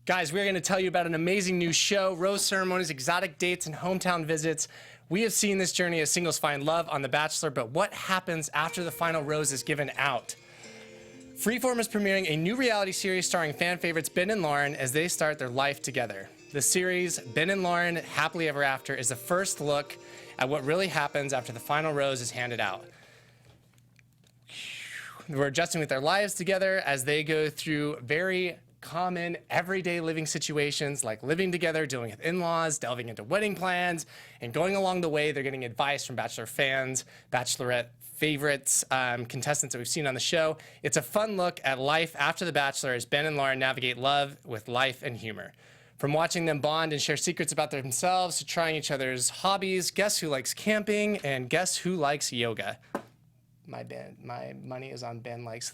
Guys, we're going to tell you about an amazing new show, rose ceremonies, exotic dates, and hometown visits. We have seen this journey as singles find love on The Bachelor, but what happens after the final rose is given out? Freeform is premiering a new reality series starring fan favorites Ben and Lauren as they start their life together. The series, Ben and Lauren Happily Ever After, is the first look at what really happens after the final rose is handed out. We're adjusting with their lives together as they go through very common everyday living situations like living together, dealing with in-laws, delving into wedding plans, and going along the way, they're getting advice from Bachelor fans, Bachelorette favorites, contestants that we've seen on the show. It's a fun look at life after The Bachelor as Ben and Lauren navigate love with life and humor. From watching them bond and share secrets about themselves to trying each other's hobbies, guess who likes camping and guess who likes yoga? My money is on Ben likes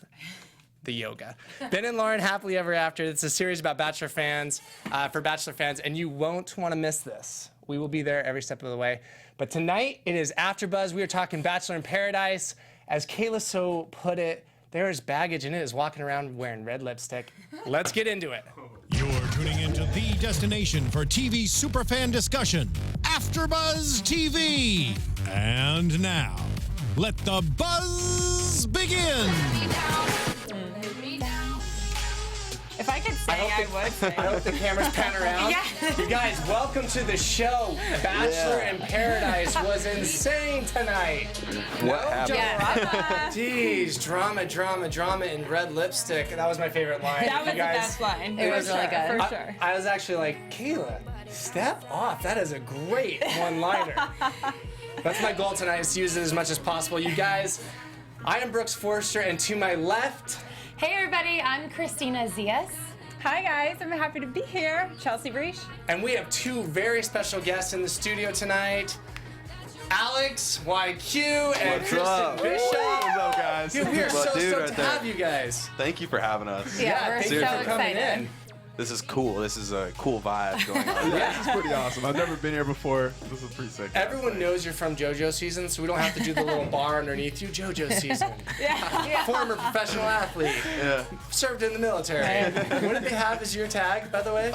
the yoga. Ben and Lauren Happily Ever After. It's a series about Bachelor fans, for Bachelor fans, and you won't want to miss this. We will be there every step of the way. But tonight, it is AFTERBUZZ. We are talking Bachelor in Paradise. As Kayla so put it, there is baggage and it is walking around wearing red lipstick. Let's get into it. You're tuning into the destination for TV superfan discussion, AFTERBUZZ TV. And now, let the buzz begin. If I could say, I would say. I hope the cameras pan around. Yeah. You guys, welcome to the show. Bachelor in Paradise was insane tonight. What happened? Yeah. Jeez, drama in red lipstick. That was my favorite line. That was You guys, the best line. It was really good. For I, sure. I was actually like, Kayla, step off. That is a great one-liner. That's my goal tonight, is to use it as much as possible. You guys, I am Brooks Forrester, and to my left, Hey everybody, I'm Kristina Zias. Hi guys, I'm happy to be here. Chelsea Briche. and we have two very special guests in the studio tonight. Alex YQ and What's Kristen up? Bishop. What's up, guys? Dude, we are so Dude, stoked right to there. have you guys. Thank you for having us. Yeah, we're thank so you for coming excited. in. This is cool. This is a cool vibe going on. Yeah, this is pretty awesome. I've never been here before. This is pretty sick. Everyone knows you're from JoJo season, so we don't have to do the little bar underneath you. JoJo season. Former professional athlete. Yeah. Served in the military. What did they have as your tag, by the way?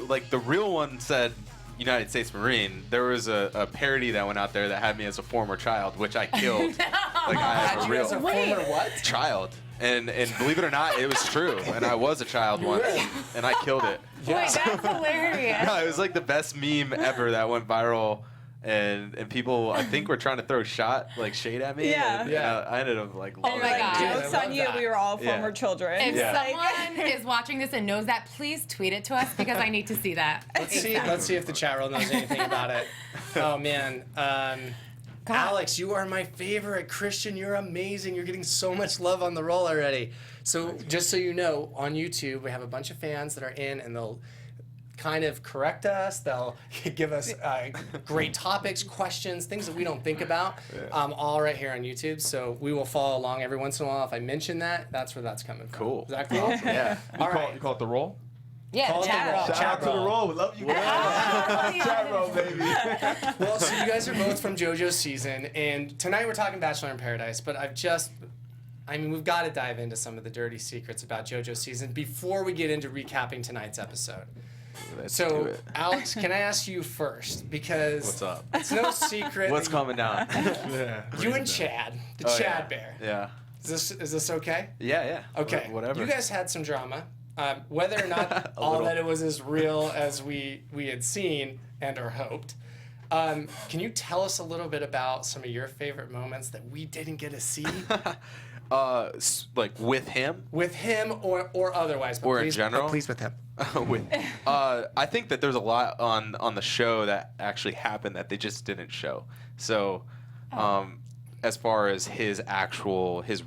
Like the real one said United States Marine. There was a parody that went out there that had me as a former child, which I killed. Like I Had have a you real as a former what? child. And believe it or not, it was true. And I was a child once, and I killed it. Wait, that's hilarious. No, it was like the best meme ever that went viral, and people I think were trying to throw shade at me. Yeah. And, Yeah. I ended up like. Oh my loving it. God. Dude, Jokes I on love you, that. we were all Yeah. former children. If Yeah. someone is watching this and knows that, please tweet it to us because I need to see that. Let's see if the chat room knows anything about it. Oh man. Alex, you are my favorite. Christian, you're amazing. You're getting so much love on the roll already. So just so you know, on YouTube, we have a bunch of fans that are in, and they'll kind of correct us. They'll give us great topics, questions, things that we don't think about, all right here on YouTube. So we will follow along every once in a while. If I mention that, that's where that's coming from. Cool. Is that cool? Yeah. You call it the roll? Yeah, Call it the chat roll. roll. Shout out to the roll. We love you guys. Chat roll, baby. Well, so you guys are both from JoJo's season, and tonight we're talking Bachelor in Paradise, but we've got to dive into some of the dirty secrets about JoJo's season before we get into recapping tonight's episode. Let's So, do it. Alex, can I ask you first? Because What's up? it's no secret What's that coming down? Yeah. you and Chad, the Oh, Chad yeah. Bear. Yeah. Is this okay? Yeah. Okay. Whatever. You guys had some drama. Whether or not all little. that it was as real as we had seen and or hoped. Can you tell us a little bit about some of your favorite moments that we didn't get to see Like with him. with him or otherwise? But Or in please, general? but please with him. I think that there's a lot on the show that actually happened that they just didn't show. So, as far as his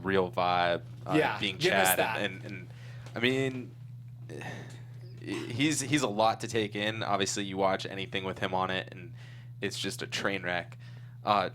real vibe, Yeah, being give us Chad, that. and I mean, he's a lot to take in. Obviously, you watch anything with him on it, and it's just a train wreck.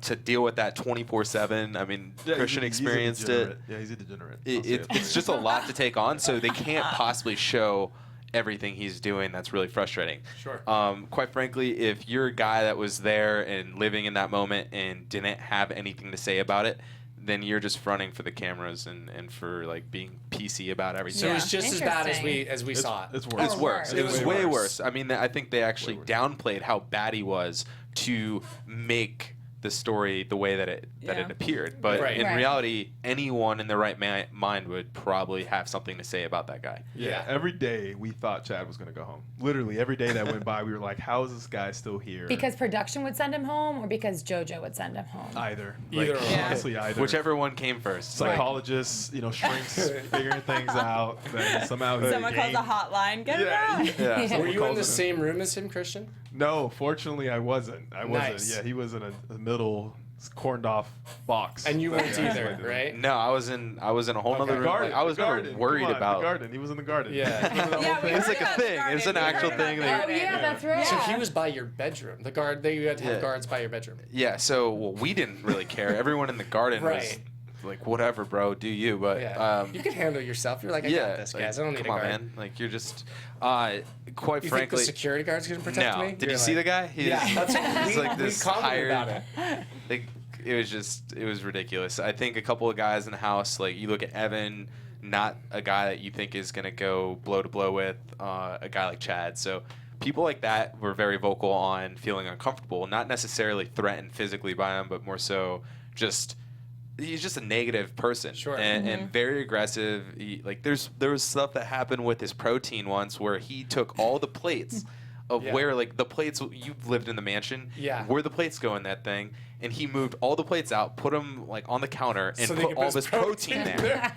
To deal with that 24/7, I mean, Christian experienced it. Yeah, he's a degenerate. It's just a lot to take on, so they can't possibly show everything he's doing. That's really frustrating. Sure. Quite frankly, if you're a guy that was there and living in that moment and didn't have anything to say about it, then you're just fronting for the cameras and for like being PC about everything. So it was just as bad Interesting. as we saw it. It's worse. It's worse. It It was was way worse. worse. I mean, I think they actually downplayed how bad he was to make the story the way that it appeared. But Right. in Right. reality, anyone in the right mind would probably have something to say about that guy. Yeah, every day we thought Chad was going to go home. Literally, every day that went by, we were like, how is this guy still here? Because production would send him home, or because JoJo would send him home. Either. Either Like, or. Yeah. honestly, either. Whichever one came first. Psychologists, shrinks, figuring things out. Then somehow he Someone calls gained- a hotline. Get it Yeah, out. yeah. Yeah. someone Were you in calls the it same room as him, Christian? No, fortunately, I wasn't. Nice. Yeah, he was in a middle corned off box. And you weren't Yeah, either, yeah. right? No, I was in a whole Okay. nother room. Garden, Like, I was the never garden. worried Come on, about. the garden. He was in the garden. Yeah. Yeah, we It's heard like a about the thing. It's an garden. We actual heard about thing the that- Oh garden. yeah, that's right. So he was by your bedroom. The guard, they had to have Yeah. guards by your bedroom. Yeah, so we didn't really care. Everyone in the garden was Right. like, whatever, bro, do you. But Yeah. You can handle yourself. You're like, I got this, like, guys. I don't need come a on, guard. man. Like, you're just, quite You think frankly. the security guards can protect No. me? Did you You're see the like- guy? He Yeah, is- that's what he's we, like this we commented hired. about it. Like, it was ridiculous. I think a couple of guys in the house, like you look at Evan, not a guy that you think is gonna go blow to blow with a guy like Chad. So people like that were very vocal on feeling uncomfortable, not necessarily threatened physically by him, but more so just he's just a negative person. Sure. And very aggressive. There was stuff that happened with his protein once where he took all the plates of Yeah. where like the plates you've lived in the mansion, Yeah. where the plates go in that thing, and he moved all the plates out, put them like on the counter, and So they put could all put this protein protein there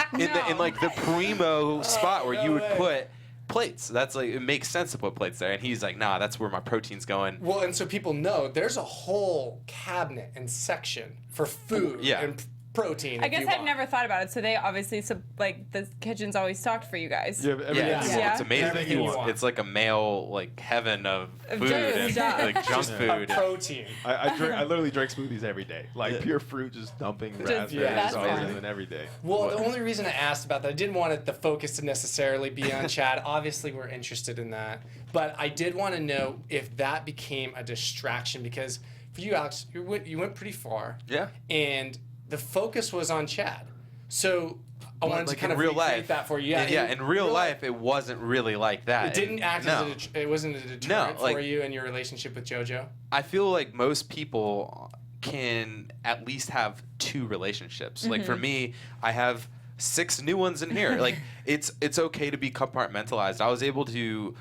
in like the primo spot where no you would way. put plates. That's like it makes sense to put plates there, and he's like, nah, that's where my protein's going. Well, and so people know there's a whole cabinet and section for food Yeah. and protein. I if guess you I've want. never thought about it. So they obviously, the kitchen's always stocked for you guys. You have everything Yeah, you it's, want. it's amazing. Everything you want. It's like a male like heaven of Of food juice, and yeah. like junk Just food. a protein. I literally drink smoothies every day. Like pure fruit, just dumping raspberries that's all fine. in it every day. Well, But- the only reason I asked about that, I didn't want the focus to necessarily be on Chad. Obviously, we're interested in that. But I did want to know if that became a distraction because for you, Alex, you went pretty far. Yeah. And the focus was on Chad. So I wanted to Like kind in of real recreate life, that for you. in real life, it wasn't really like that. It didn't act no. as it wasn't a deterrent like- for you in your relationship with JoJo. I feel like most people can at least have 2 relationships. Like for me, I have 6 new ones in here. Like it's okay to be compartmentalized. I was able to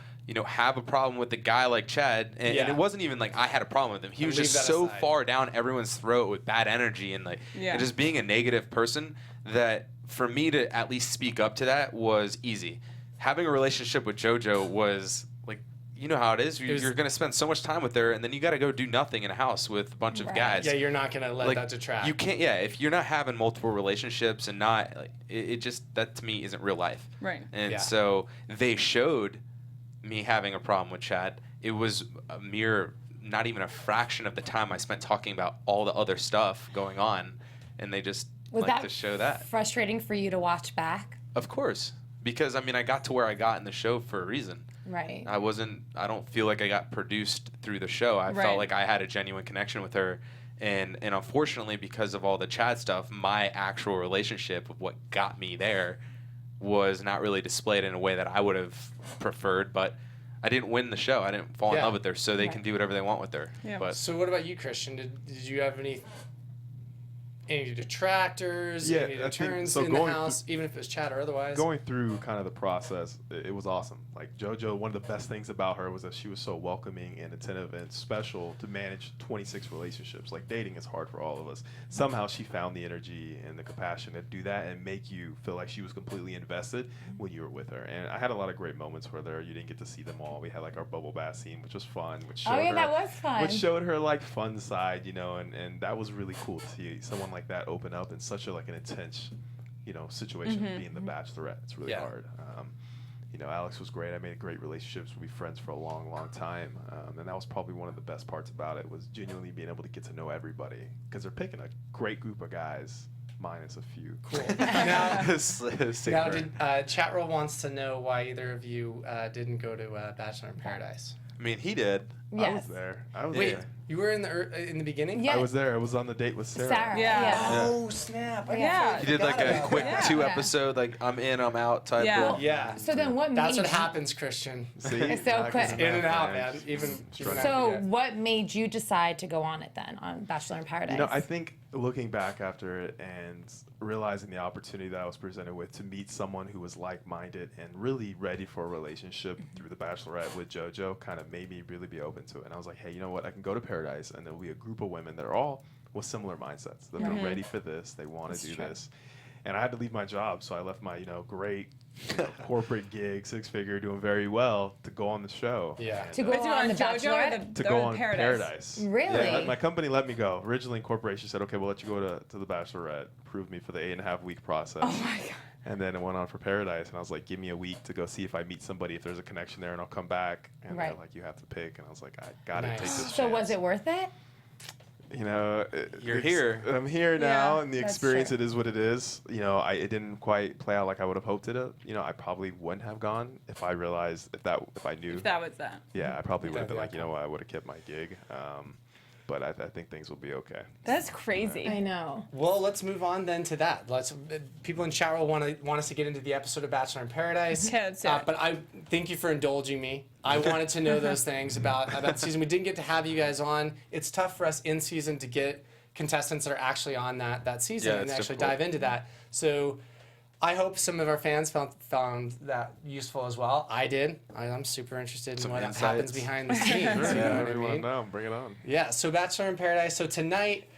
have a problem with a guy like Chad, and Yeah. it wasn't even like I had a problem with him. He was Leave just that so aside. far down everyone's throat with bad energy and like Yeah. and just being a negative person that for me to at least speak up to that was easy. Having a relationship with JoJo was like, you know how it is. was- You're going to spend so much time with her, and then you got to go do nothing in a house with a bunch of Right. guys. Yeah, you're not gonna let Like, that detract. you can't. Yeah, if you're not having multiple relationships and not, like, it just that to me isn't real life. Right. And Yeah. so they showed me having a problem with Chad. It was a mere, not even a fraction of the time I spent talking about all the other stuff going on, and they just Was like that to show that. frustrating for you to watch back? Of course, because I mean, I got to where I got in the show for a reason. Right. I don't feel like I got produced through the show. I Right. felt like I had a genuine connection with her. And unfortunately, because of all the Chad stuff, my actual relationship with what got me there was not really displayed in a way that I would have preferred. But I didn't win the show. I didn't fall in Yeah. love with her, so they Right. can do whatever they want with her. Yeah. But So what about you, Christian? Did you have any detractors, Yeah, any I think- deterrents so in the going house, even if it was Chad or otherwise? Going through kind of the process, it was awesome. Like JoJo, one of the best things about her was that she was so welcoming and attentive and special to manage 26 relationships. Like dating is hard for all of us. Somehow she found the energy and the compassion to do that and make you feel like she was completely invested when you were with her. And I had a lot of great moments with her. You didn't get to see them all. We had like our bubble bath scene, which was fun. Which showed Oh yeah, her, that was fun. which showed her like fun side, and that was really cool to see someone like that open up in such an intense, situation being the Bachelorette. It's really Yeah. hard. Alex was great. I made great relationships. We'll be friends for a long, long time. And that was probably one of the best parts about it was genuinely being able to get to know everybody because they're picking a great group of guys, minus a few. Cool. now, Sick now burn. Chat Roll wants to know why either of you didn't go to Bachelor in Paradise. I mean, he did. I was Yes. there. I was Wait, there. You were in the beginning? Yeah. I was there. I was on the date with Sarah. Yeah. Yeah. Oh, snap. Yeah. You did like a quick that. 2 Yeah. episode, like I'm in, I'm out type Yeah. deal. Yeah. So then what That's made what happens, Christian. See? It's so Not good quick. enough, In and out, man. Even So after that. what made you decide to go on it then, on Bachelor in Paradise? You know, I think looking back after it and realizing the opportunity that I was presented with to meet someone who was like-minded and really ready for a relationship through the Bachelorette with JoJo kind of made me really be open to it. And I was like, hey, you know what? I can go to Paradise and there'll be a group of women that are all with similar mindsets. That they're ready for this. They want to do this. And I had to leave my job, so I left my, great corporate gig, 6-figure, doing very well, to go on the show. Yeah. And, To go But you on on the JoJo or Bachelorette? to or go on Paradise? Paradise. Really? Yeah, my company let me go. Originally, corporation said, okay, we'll let you go to the Bachelorette. Approved me for the 8.5-week process. Oh my god. And then it went on for Paradise, and I was like, give me a week to go see if I meet somebody, if there's a connection there, and I'll come back. And they're Right. like, you have to pick. And I was like, I gotta Nice. take this So chance. was it worth it? You're it's- here. I'm here now, Yeah, and the that's experience, true. it is what it is. It didn't quite play out like I would have hoped it. I probably wouldn't have gone if I realized if I knew. If that was that. Yeah, I probably would have been Yeah. like, you know what, I would have kept my gig. But I think things will be okay. That's crazy. I know. Well, let's move on then to that. People in chat will want us to get into the episode of Bachelor in Paradise. Okay, let's do it. But I thank you for indulging me. I wanted to know those things about the season. We didn't get to have you guys on. It's tough for us in season to get contestants that are actually on that season Yeah, and it's actually difficult. dive into that. So I hope some of our fans found that useful as well. I did. I'm super interested in Some what insights. happens behind the scenes. You know what I everyone mean? know. Bring it on. Yeah, so Bachelor in Paradise. So tonight,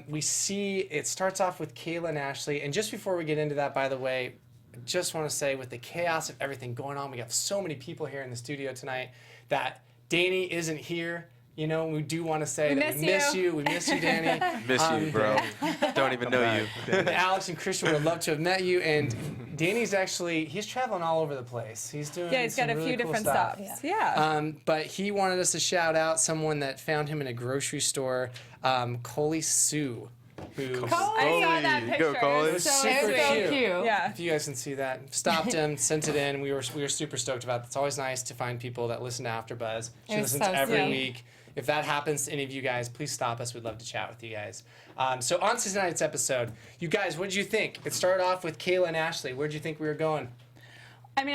we see it starts off with Kayla and Ashley. And just before we get into that, by the way, I just want to say with the chaos of everything going on, we have so many people here in the studio tonight that Danny isn't here. We do want to say that we miss you. We miss you, Danny. Miss you, bro. Don't even know you. And Alex and Christian would love to have met you. And Danny's he's traveling all over the place. He's doing Yeah, he's got some a really few cool different stuff. stops. Yeah. But he wanted us to shout out someone that found him in a grocery store, Coley Sue. Who's, I saw that Go, picture. Coley. It was so Super sweet. cute. Yeah. if you guys can see that, stopped him, sent it in. We were super stoked about it. It's always nice to find people that listen to AfterBuzz. She It was listens so every sweet. week. If that happens to any of you guys, please stop us. We'd love to chat with you guys. So on season 9's episode, you guys, what did you think? It started off with Kayla and Ashley. Where did you think we were going? I mean,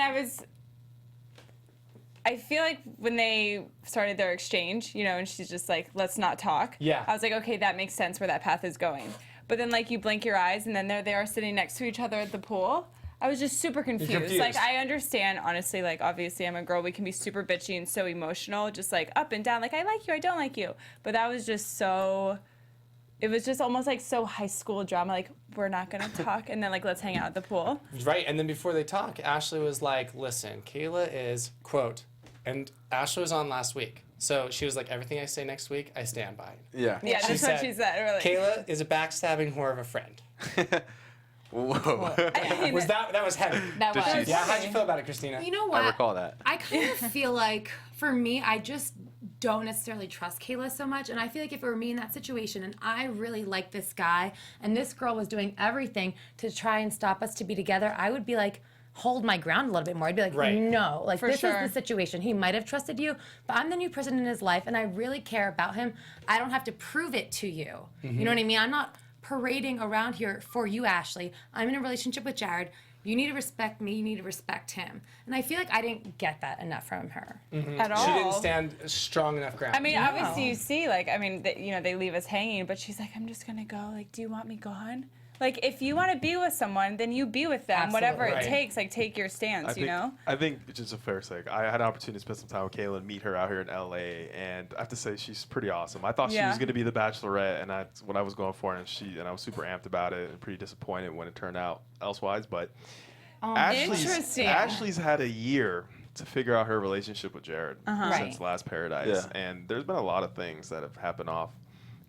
I feel like when they started their exchange, and she's just like, let's not talk. Yeah. I was like, okay, that makes sense where that path is going. But then, you blink your eyes, and then there they are sitting next to each other at the pool. I was just super confused. confused. I understand, honestly, obviously I'm a girl. We can be super bitchy and so emotional, just up and down. I like you, I don't like you. But that was just so... It was just almost so high school drama. We're not going to talk, and then, let's hang out at the pool. Right, and then before they talk, Ashley was like, listen, Kayla is, quote, and Ashley was on last week. So she was like, everything I say next week, I stand by. Yeah, that's what she said, really. Kayla is a backstabbing whore of a friend. Whoa. That was heavy. That Did she- was. Yeah, how'd you feel about it, Kristina? You know what? I recall that. I kind of feel like, for me, I just don't necessarily trust Kayla so much. And I feel like if it were me in that situation and I really like this guy and this girl was doing everything to try and stop us to be together, I would be like, hold my ground a little bit more. I'd be like, Right. no, For this sure. is the situation. He might have trusted you, but I'm the new person in his life and I really care about him. I don't have to prove it to you. You know what I mean? I'm not parading around here for you, Ashley. I'm in a relationship with Jared. You need to respect me. You need to respect him. And I feel like I didn't get that enough from her. At all. She didn't stand strong enough ground. I mean, obviously you see, they leave us hanging, but she's like, I'm just gonna go. Do you want me gone? If you want to be with someone, then you be with them. Whatever Absolutely. it takes. Take your stance. I think it's just a fair sake. I had an opportunity to spend some time with Kayla and meet her out here in LA, and I have to say she's pretty awesome. I thought she Yeah. was going to be the Bachelorette, and that's what I was going for, and I was super amped about it and pretty disappointed when it turned out elsewise. But Interesting. Ashley's had a year to figure out her relationship with Jared since last Paradise, and there's been a lot of things that have happened off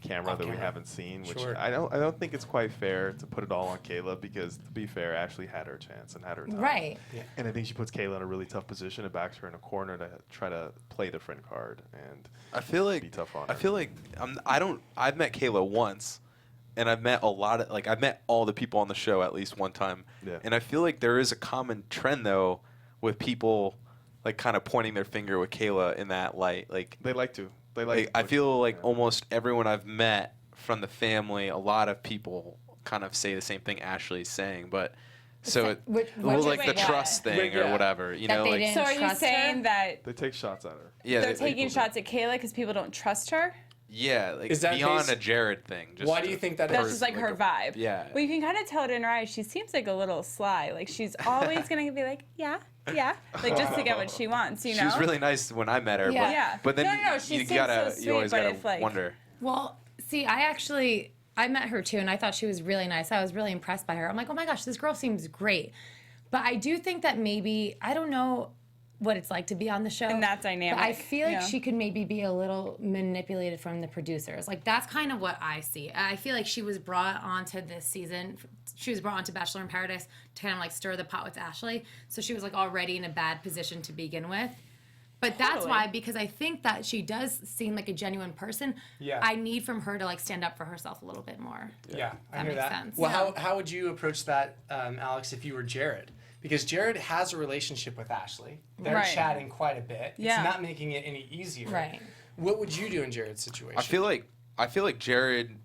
camera that we haven't seen, which Sure. I don't think it's quite fair to put it all on Kayla, because to be fair, Ashley had her chance and had her time. Right. And I think she puts Kayla in a really tough position and backs her in a corner to try to play the friend card and I feel like be tough on her. I feel like I've met Kayla once, and I've met I've met all the people on the show at least one time. Yeah. And I feel like there is a common trend though with people kind of pointing their finger with Kayla in that light. They like to. They Like, I feel like almost everyone I've met from the family, a lot of people kind of say the same thing Ashley's saying, but so it was like the wait, trust thing Yeah. or whatever, you That know, they like didn't So are you trust saying her? that they take shots at her. yeah, they're they- taking shots at Kayla because people don't trust her? yeah, like Is that beyond based- a Jared thing. Just Why do you think that That's is? just like her a- vibe. Yeah. Well, you can kind of tell it in her eyes. She seems like a little sly. Like she's always gonna be like, yeah, like just to get what she wants. You know. She was really nice when I met her, Yeah. Yeah. but then No, she you seems gotta so you always sweet, but gotta if, like- wonder. Well, see, I met her too, and I thought she was really nice. I was really impressed by her. I'm like, oh my gosh, this girl seems great. But I do think that maybe, I don't know what it's like to be on the show. And that But I dynamic, feel like yeah. she could maybe be a little manipulated from the producers. Like, that's kind of what I see. I feel like she was brought onto this season. She was brought onto Bachelor in Paradise to kind of like stir the pot with Ashley. So she was like already in a bad position to begin with. But that's Totally. why, because I think that she does seem like a genuine person. Yeah. I need from her to like stand up for herself a little bit more. Yeah, I That hear makes that. sense. Well, how would you approach that, Alex, if you were Jared? Because Jared has a relationship with Ashley. They're Right. chatting quite a bit. Yeah. It's not making it any easier. Right. What would you do in Jared's situation? I feel like Jared,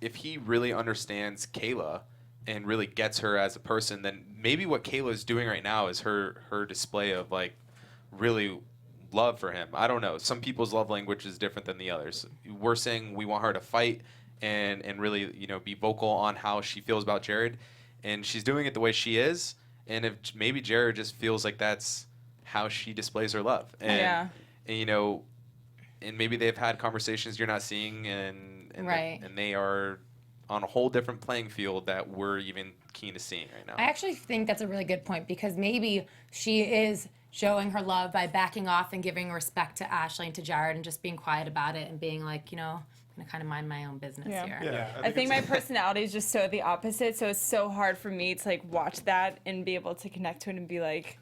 if he really understands Kayla and really gets her as a person, then maybe what Kayla is doing right now is her display of like really love for him. I don't know. Some people's love language is different than the others. We're saying we want her to fight and really, you know, be vocal on how she feels about Jared, and she's doing it the way she is. And if maybe Jared just feels like that's how she displays her love, and you know, and maybe they've had conversations you're not seeing, and Right. and they are on a whole different playing field that we're even keen to seeing right now. I actually think that's a really good point because maybe she is showing her love by backing off and giving respect to Ashley and to Jared and just being quiet about it and being like, you know, I'm gonna kind of mind my own business Yeah. here. Yeah, I think my personality is just so the opposite, so it's so hard for me to like watch that and be able to connect to it and be like,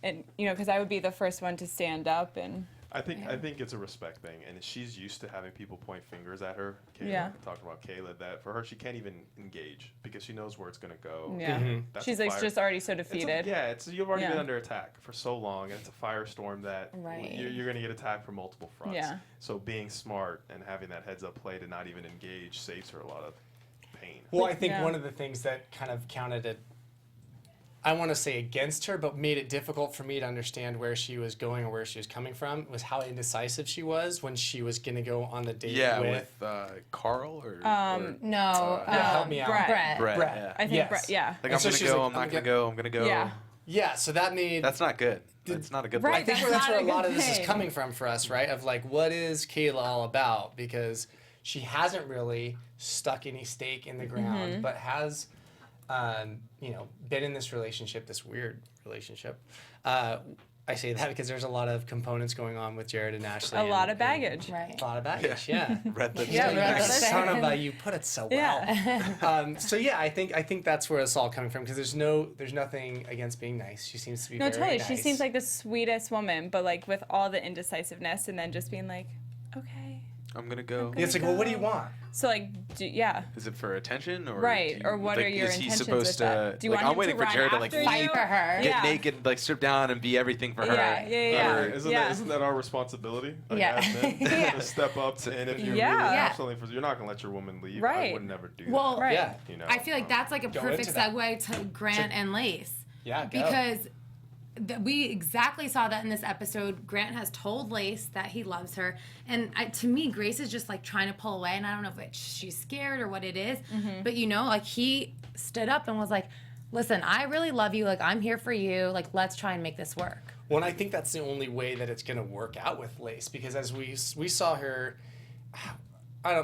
and you know, because I would be the first one to stand up and I think it's a respect thing, and she's used to having people point fingers at her. Kayla, Yeah. talking about Kayla, that for her she can't even engage because she knows where it's gonna go. yeah, That's she's a like fire- just already so It's defeated. you've already been Yeah. under attack for so long, and it's a firestorm that Right. you're going to get attacked from multiple fronts. Yeah. So being smart and having that heads up play to not even engage saves her a lot of pain. Well, I think Yeah. one of the things that kind of counted it, I want to say against her, but made it difficult for me to understand where she was going or where she was coming from was how indecisive she was when she was going to go on the date yeah, with with Carl or No, help me out. Brett. Brett. Brett. Brett. Yeah. I think Yes. Brett, yeah. Like And I'm so gonna she's go. like, I'm not I'm gonna gonna- go. I'm gonna go. Yeah. Yeah, so that made That's not good. That's not a good. Right, I look. think That's that's not where a a lot good of this is thing. coming from for us, right? Of like, what is Kayla all about? Because she hasn't really stuck any stake in the ground, Mm-hmm. but has, you know, been in this relationship, this weird relationship. I say that because there's a lot of components going on with Jared and Ashley. A lot and- of baggage. Right. A lot of baggage, yeah. Read the Yeah, Yeah, right. son of a, you put it so well. Yeah. So yeah, I think that's where it's all coming from because there's nothing against being nice. She seems to be No, very totally. nice. She seems like the sweetest woman, but like with all the indecisiveness and then just being like, okay. I'm gonna go. Yeah, it's like, well, what do you want? So like, yeah. Is it for attention or Right, do you- or what like, are your is he intentions supposed with to? that? Do you like, want I'm him waiting to for run Jared to like after Fight you? for her. get Yeah. naked, like strip down and be everything for her. Yeah, yeah. Isn't that our responsibility? Like, Yeah. as men, Yeah. to step up, and if you Yeah. really Yeah. have something for, you're not gonna let your woman leave. Right. I would never do Well, that. Right. Yeah. You know, I feel like that's like a Go perfect into that. segue to Grant and Lace. Yeah, go. Because we exactly saw that in this episode. Grant has told Lace that he loves her. And to me, Grace is just like trying to pull away. And I don't know if she's scared or what it is. But you know, like he stood up and was like, listen, I really love you. Like, I'm here for you. Like, let's try and make this work. Well, and I think that's the only way that it's going to work out with Lace because as we saw her,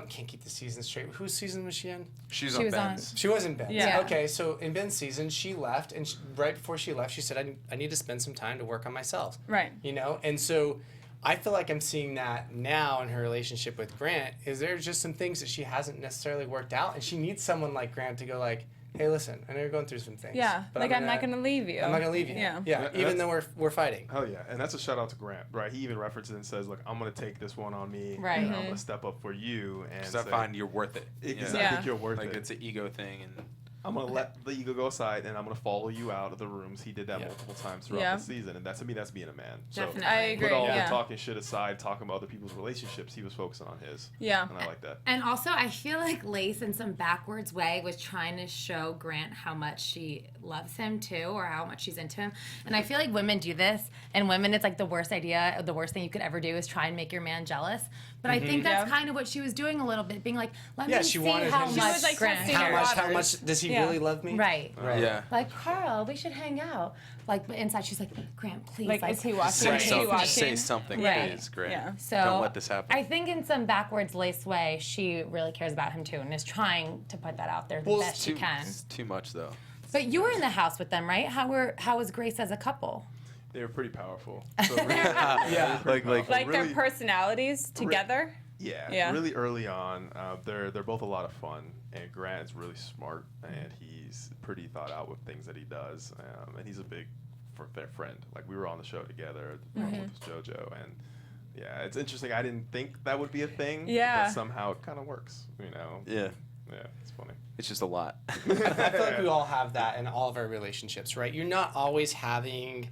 can't keep the season straight. Whose season was she in? She's She on was on- Ben's. She was in Ben's. Yeah. Okay, so in Ben's season, she left, and right before she left, she said, I need to spend some time to work on myself. Right. You know, and so I feel like I'm seeing that now in her relationship with Grant. Is there just some things that she hasn't necessarily worked out, and she needs someone like Grant to go like, hey, listen, I know you're going through some things. Yeah. but Like I'm not gonna leave you. I'm not gonna leave you. Yeah. Yeah. Yeah, Even though we're fighting. Hell yeah, and that's a shout out to Grant, right? He even references and says, "Look, I'm gonna take this one on me, Right. and I'm gonna step up for you." And Because I say, find you're worth it. Because Yeah. I think you're worth Like it. it's an ego thing, and I'm gonna let the ego go aside, and I'm gonna follow you out of the rooms. He did that multiple times throughout Yeah. the season, and that to me, that's being a man. Definitely. I agree. Put all Yeah. the talking shit aside, talking about other people's relationships. He was focusing on his. Yeah. And I like that. And also, I feel like Lace, in some backwards way, was trying to show Grant how much she loves him too, or how much she's into him. And I feel like women do this, and women, it's like the worst idea, the worst thing you could ever do is try and make your man jealous. But I think that's Yeah. kind of what she was doing a little bit, being like, let Yeah, me she see wanted how him to- much She was, like, Grant. testing How her much? How waters. much does he Yeah. really love me? Right. Yeah. Like, Carl, we should hang out. Like, but inside she's like, Grant, please. Like, is he watching? Say Is he something. watching? Say something, Right. please. Great. Yeah. So Don't let this happen. I think in some backwards lace way, she really cares about him too, and is trying to put that out there the Well, best she can. It's too much though. But you were in the house with them, right? How was Grace as a couple? They were pretty powerful. So really, Yeah. Like Like really, their personalities together. Yeah, Yeah. really early on, they're both a lot of fun, and Grant is really smart, and he's pretty thought out with things that he does, and he's a big friend. Like we were on the show together with JoJo, and yeah, it's interesting. I didn't think that would be a thing, Yeah. but somehow it kind of works. You know? Yeah. Yeah, it's funny. It's just a lot. I feel like we all have that in all of our relationships, right? You're not always having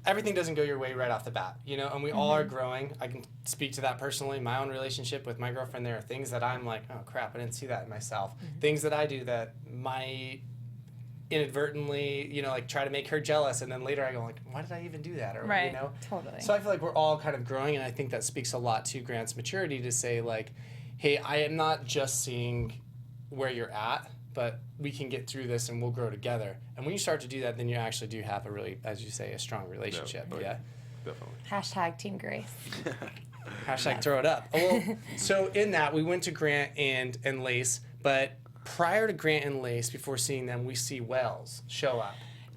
everything doesn't go your way right off the bat, you know, and we all are growing. I can speak to that personally. My own relationship with my girlfriend, there are things that I'm like, oh crap, I didn't see that in myself. Things that I do that might inadvertently, you know, like try to make her jealous, and then later I go like, why did I even do that? Or Right. you know, Totally. So I feel like we're all kind of growing, and I think that speaks a lot to Grant's maturity to say like, hey, I am not just seeing where you're at, but we can get through this and we'll grow together. And when you start to do that, then you actually do have a really, as you say, a strong relationship. Yeah. Yeah. Definitely. #Team Grace. Hashtag throw it up. Well, so in that, we went to Grant and Lace, but prior to Grant and Lace, before seeing them, we see Wells show up.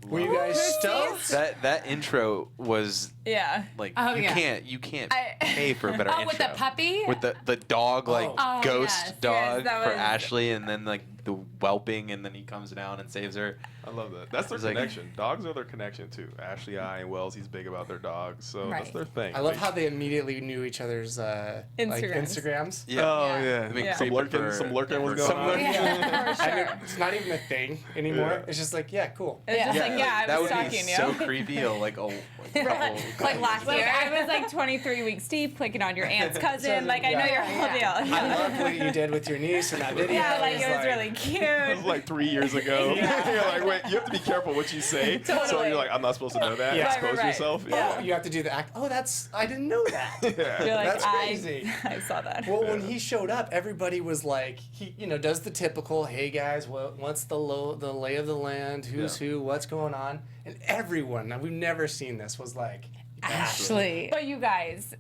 Were you guys stoked? That intro was Yeah. like Oh, you yeah. can't pay for a better Oh, intro. with the puppy? With the dog like Oh, ghost yes. dog Yes, that for was- Ashley, and then like the whelping, and then he comes down and saves her. I love that. That's their It's like- connection. Dogs are their connection too. Ashley and Wells, he's big about their dogs, so that's Right. their thing. I love how they immediately knew each other's like Instagrams. Yeah. Oh Yeah. yeah, I mean, Yeah. some lurking was going Some on. lurking. Yeah, for And sure. it's not even a thing anymore. Yeah. It's just like, yeah, cool. It's just Yeah. like, yeah, I that was would stalking be you. so creepy. Like a couple. Like last Like year. I was like 23 weeks deep, clicking on your aunt's cousin. Like I know your whole deal. I love what you did with your niece in that video. Yeah, like it was really It cute. was like 3 years ago. Yeah. You're like, wait, you have to be careful what you say. So Totally. you're like, I'm not supposed to know that. Yeah. Expose Right. yourself. Oh, you have to do the act. Oh, I didn't know that. Yeah. You're like, That's crazy. I saw that. Well, when he showed up, everybody was like, he, you know, does the typical, hey guys, what's the lay of the land? Who's who? What's going on? And everyone, now we've never seen this, was like, Ashley. But you guys,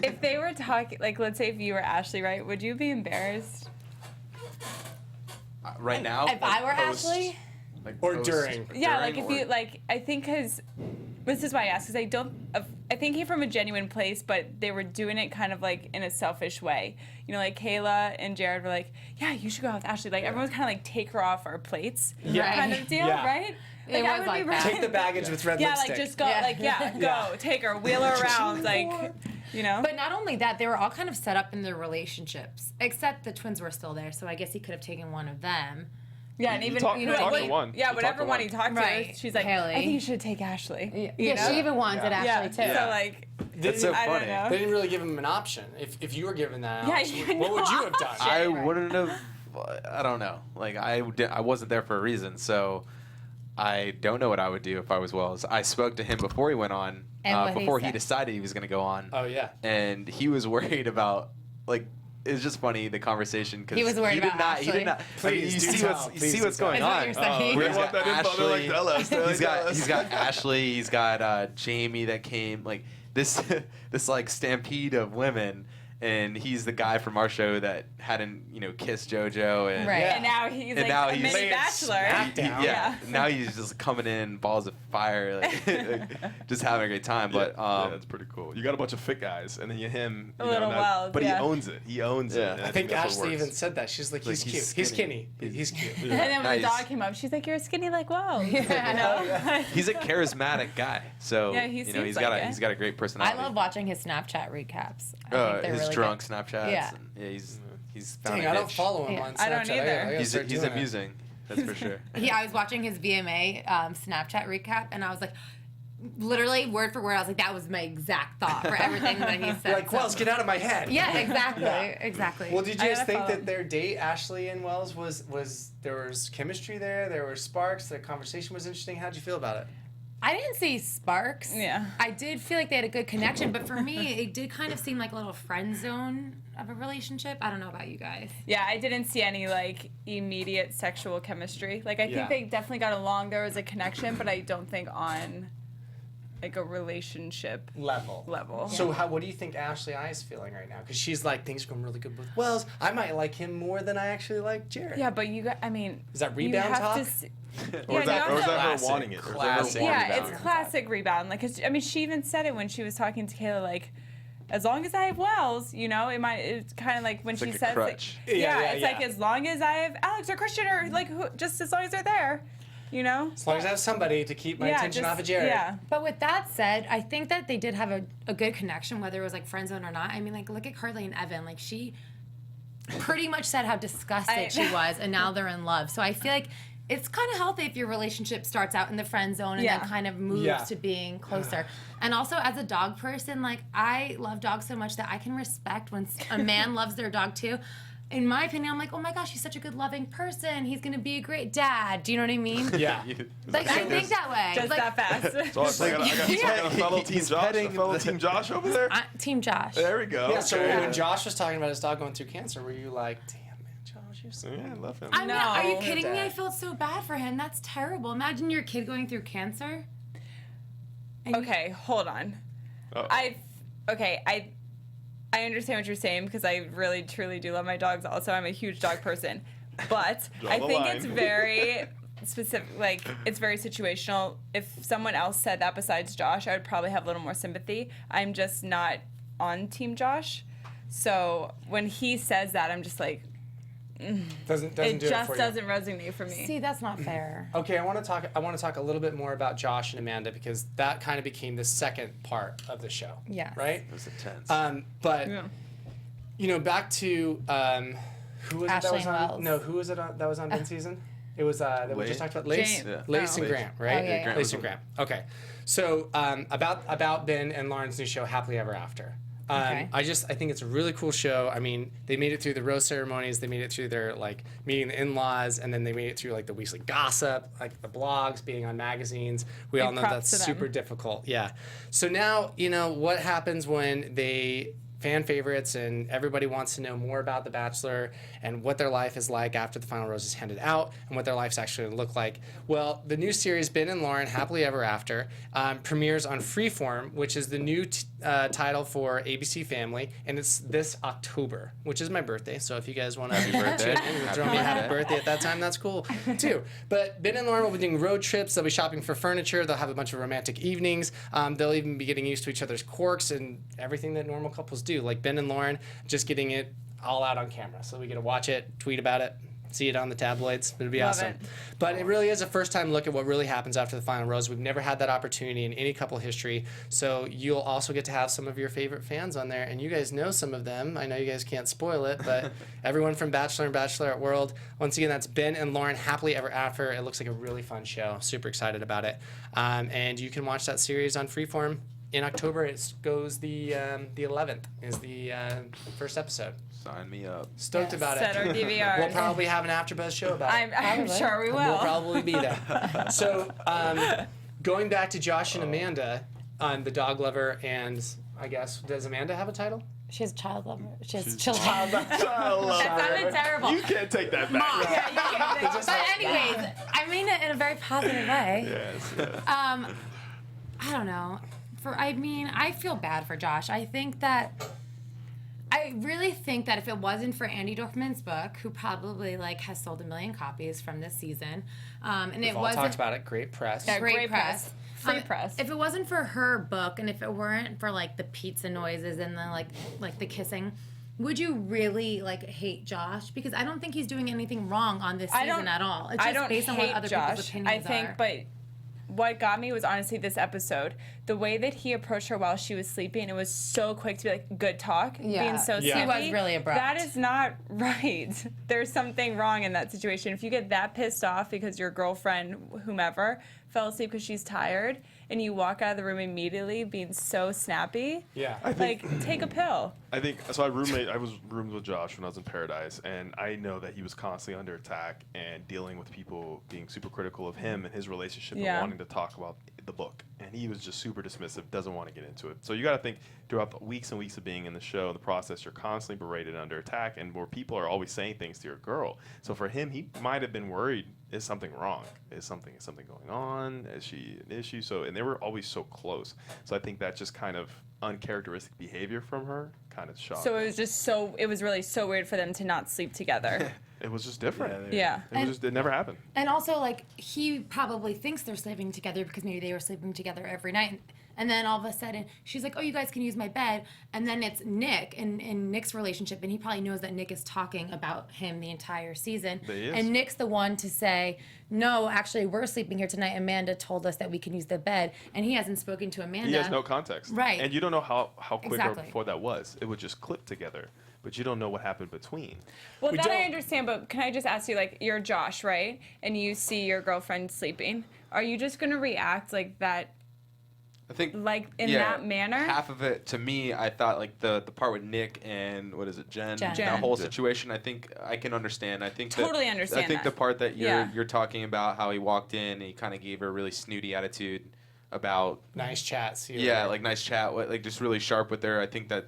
if they were talking, like let's say if you were Ashley, right? Would you be embarrassed? Right now. If I were post- Ashley? like Or post- during. Yeah, like during if or- you like, I think because this is why I asked, because I don't. I think came from a genuine place, but they were doing it kind of like in a selfish way. You know, like Kayla and Jared were like, "Yeah, you should go out with Ashley." Like everyone's kind of like take her off our plates, Yeah. kind of deal, Yeah. right? It I was would like be that. really- take the baggage with red Yeah, lipstick. like just go, Yeah. like go, Yeah. take her, wheel her around, like, you know. But not only that, they were all kind of set up in their relationships, except the twins were still there. So I guess he could have taken one of them. yeah, and You even talk- you you know, talk like, to one. yeah, You whatever talk to one one. he talked Right. to, she's like, Haley. I think you should take Ashley. You Yeah, know? she even wanted Yeah. Ashley Yeah. too. So like, That's so I don't funny. know. They didn't really give him an option. If you were given that Yeah, option, you what would know. you have done? I wouldn't have. I don't know. Like I wasn't there for a reason, so I don't know what I would do if I was Wells. I spoke to him before he went on, And what he before he said. decided he was going to go on, Oh, yeah. and he was worried about like. It's just funny the conversation because He was worried he did about not. He did Ashley. not. Please you do see tell. what's you Please see do what's tell. going Is that on. what you're saying? We He's want got that info. They're like, tell us. He's got Ashley. He's got Jamie that came like this like stampede of women, and he's the guy from our show that hadn't kissed JoJo and Right. and now he's And like now a he's- mini Laying bachelor. smack down. yeah. Now he's just coming in balls of fire, like, just having a great time. But yeah, that's pretty cool. You got a bunch of fit guys, and then him. A little wild, but yeah. he owns it. He owns Yeah. it. and I think that's what Ashley works. even said that. She's like, he's Like, cute. he's He's skinny. skinny. He's cute. And then when the Nice. dog came up, she's like, "You're skinny, like wow." You I know? he's a charismatic guy. So Yeah, he he's seems got like it. he's got a great I personality. love watching his Snapchat recaps. I think they're his really drunk good. Snapchats. Yeah. and, he's found Dang, a I don't niche. follow him Yeah. on Snapchat. I don't either. gotta He's start doing it. amusing. That's for sure. I was watching his VMA Snapchat recap, and I was like, literally word for word, I was like, that was my exact thought for everything that he said. Like, Wells, get out of my head. Yeah, exactly. Well, did you guys think follow. that their date, Ashley and Wells, was there was chemistry there were sparks, the conversation was interesting? How'd you feel about it? I didn't see sparks. Yeah. I did feel like they had a good connection, but for me, it did kind of seem like a little friend zone of a relationship. I don't know about you guys. Yeah, I didn't see any like immediate sexual chemistry. Like I Yeah. think they definitely got along. There was a connection, but I don't think on like a relationship level. So what do you think Ashley I is feeling right now? Because she's like, things are going really good with Wells. I might like him more than I actually like Jared. Yeah, but you got, I mean, Is that you rebound have talk? to see, Or is Yeah, that, you or is have that to- her wanting it? Or is that her Classic. wanting yeah, it? it's classic rebound. Like, 'cause, I mean, she even said it when she was talking to Kayla, like, as long as I have Wells, you know, it's kind of like when she like a says, crutch. like, Yeah, it's like yeah. as long as I have Alex or Christian or like just as long as they're there, you know. As long as I have somebody to keep my attention just- off of Jared. Yeah. But with that said, I think that they did have a good connection, whether it was like friend zone or not. I mean, like, look at Carly and Evan. Like, she pretty much said how disgusted she was, and now they're in love. So I feel like it's kind of healthy if your relationship starts out in the friend zone and Yeah. then kind of moves Yeah. to being closer. And also, as a dog person, like, I love dogs so much that I can respect when a man loves their dog too. In my opinion, I'm like, oh my gosh, he's such a good, loving person. He's gonna be a great dad. Do you know what I mean? Yeah. Like, I think that way. Just like, that fast. So I got a fellow Team He's Josh, petting a fellow the- Team Josh over there. Team Josh. There we go. Yeah, so Okay. when Josh was talking about his dog going through cancer, were you like, damn, man, Josh, you're so... Yeah, I love him. I mean, are you No. kidding me? Dad. I felt so bad for him. That's terrible. Imagine your kid going through cancer. And Okay, hold on. Uh-oh. I understand what you're saying because I really truly do love my dogs. Also, I'm a huge dog person, but Draw I the think line. it's very specific. Like it's very situational. If someone else said that besides Josh, I would probably have a little more sympathy. I'm just not on Team Josh, so when he says that, I'm just like, Doesn't it do it just for you. doesn't resonate for me. See, that's not fair. Okay, I want to talk a little bit more about Josh and Amanda because that kind of became the second part of the show. Yes. Right? It was intense. But Yeah. you know, back to who was it that Ashley was and on? Wells. No, who was it that was on Ben's season? It was that we Lace? just talked about Lace, Jane. Yeah. Lace Oh. and Grant, right? Oh, yeah, yeah. Lace and Grant. Okay, so about Ben and Lauren's new show, Happily Ever After. Okay. I think it's a really cool show. I mean, they made it through the rose ceremonies, they made it through their like meeting the in-laws, and then they made it through like the weekly gossip, like the blogs, being on magazines. We all know props that's to them. super difficult. Yeah. So now, you know, what happens when they fan favorites and everybody wants to know more about The Bachelor and what their life is like after the final rose is handed out and what their life's actually going to look like. Well, the new series Ben and Lauren Happily Ever After premieres on Freeform, which is the new title for ABC Family, and it's this October, which is my birthday. So if you guys want to birthday. throw me a happy birthday at that time, that's cool too. But Ben and Lauren will be doing road trips. They'll be shopping for furniture. They'll have a bunch of romantic evenings. They'll even be getting used to each other's quirks and everything that normal couples do. Like Ben and Lauren just getting it all out on camera. So we get to watch it, tweet about it, see it on the tabloids. It'll be Love awesome. it. But it really is a first time look at what really happens after the final rose. We've never had that opportunity in any couple history. So you'll also get to have some of your favorite fans on there. And you guys know some of them. I know you guys can't spoil it, but everyone from Bachelor and Bachelorette World. Once again, that's Ben and Lauren Happily Ever After. It looks like a really fun show. Super excited about it. And you can watch that series on Freeform. In October, it goes the 11th is the first episode. Sign me up. Stoked about Set it. our DVR. We'll probably have an AfterBuzz show about it. I'm sure we We'll will. probably be there. So, going back to Josh and Amanda on The Dog Lover, and I guess, does Amanda have a title? She has child lover. She has children. I love That sounded terrible. You can't take that back. Yeah, you can't. But anyways, I mean it in a very positive way. Yes, yes. I don't know. I feel bad for Josh. I really think that if it wasn't for Andy Dorfman's book, who probably like has sold 1 million copies from this season, and We've it all wasn't talked about it. Great press. Yeah, great press. Free press. If it wasn't for her book, and if it weren't for like the pizza noises and the like the kissing, would you really like hate Josh? Because I don't think he's doing anything wrong on this season at all. It's just I don't based on hate what other Josh. people's opinions I think, are. but what got me was honestly this episode. the way that he approached her while she was sleeping, it was so quick to be like, good talk, being so Yeah. snappy. He was really abrupt. That is not right. There's something wrong in that situation. If you get that pissed off because your girlfriend, whomever, fell asleep because she's tired, and you walk out of the room immediately being so snappy, like, take a pill. I think so. I was roomed with Josh when I was in Paradise, and I know that he was constantly under attack and dealing with people being super critical of him and his relationship and wanting to talk about the book. And he was just super dismissive, doesn't want to get into it. So you got to think throughout the weeks and weeks of being in the show, the process, you're constantly berated, under attack, and where people are always saying things to your girl. So for him, he might have been worried: is something wrong? Is something going on? Is she an issue? So, and they were always so close. So I think that just kind of uncharacteristic behavior from her kind of shocked. So it was really so weird for them to not sleep together. It was just different. Yeah. It never happened. And also, like, he probably thinks they're sleeping together because maybe they were sleeping together every night. And then all of a sudden, she's like, oh, you guys can use my bed. And then it's Nick and Nick's relationship. And he probably knows that Nick is talking about him the entire season. He is. And Nick's the one to say, no, actually, we're sleeping here tonight. Amanda told us that we can use the bed. And he hasn't spoken to Amanda. He has no context. Right. And you don't know how quick Exactly. or before that was. It would just clip together. But you don't know what happened between. Well, We that I don't- understand, but can I just ask you, like, you're Josh, right? And you see your girlfriend sleeping. Are you just going to react like that? I think Like, in that manner? Half of it, to me, I thought like the part with Nick and what is it, Jen? Jen. That whole situation, I think I can understand. I think Totally understand I think that. the part that Yeah. you're talking about, how he walked in and he kind of gave her a really snooty attitude about Nice chat. See you yeah, later. like nice chat, like just really sharp with her. I think that